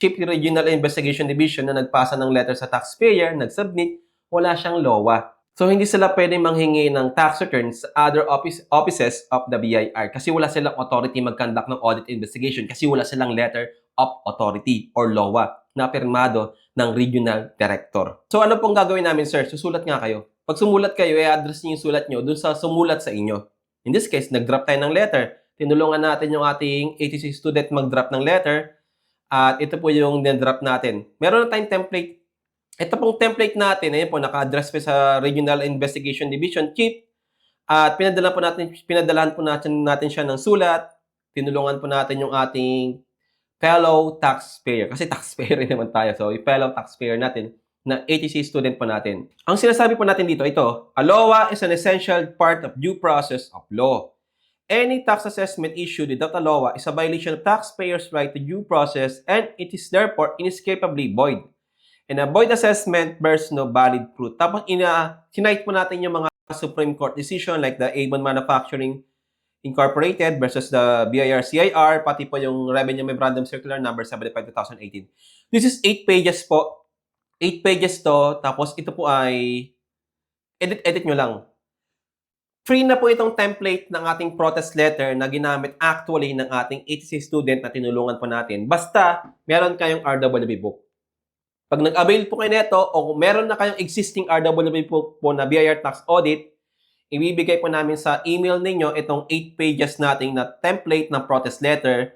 Chief Regional Investigation Division na nagpasa ng letter sa taxpayer, nag-submit, wala siyang LOA. So, hindi sila pwedeng manghingi ng tax returns sa other offices of the BIR kasi wala silang authority mag-conduct ng audit investigation kasi wala silang letter of authority or LOA na pirmado ng regional director. So, ano pong gagawin namin, sir? Susulat nga kayo. Pag sumulat kayo, i-address niyo yung sulat niyo dun sa sumulat sa inyo. In this case, nag-drop tayo ng letter. Tinulungan natin yung ating ATC student mag-drop ng letter. At ito po yung drop natin. Meron na tayong template. Ito pong template natin, ayun po, naka-address po sa Regional Investigation Division Chief. At pinadalahan po natin siya ng sulat. Tinulungan po natin yung ating fellow taxpayer. Kasi taxpayer rin naman tayo. So, yung fellow taxpayer natin na ATC student po natin. Ang sinasabi po natin dito, ito, a LOA is an essential part of due process of law. Any tax assessment issued without a LOA is a violation of taxpayers' right to due process and it is therefore inescapably void. And a void assessment bears no valid proof. Tapos, sinite po natin yung mga Supreme Court decision like the Avon Manufacturing Incorporated versus the BIR-CIR, pati po yung Revenue Memorandum Circular Number 75/2018. This is 8 pages po. 8 pages to. Tapos, ito po ay edit nyo lang. Free na po itong template ng ating protest letter na ginamit actually ng ating ATC student na tinulungan po natin. Basta, meron kayong RWB book. Pag nag-avail po kayo nito o meron na kayong existing RWB book po na BIR Tax Audit, ibibigay po namin sa email ninyo itong 8 pages nating na template ng protest letter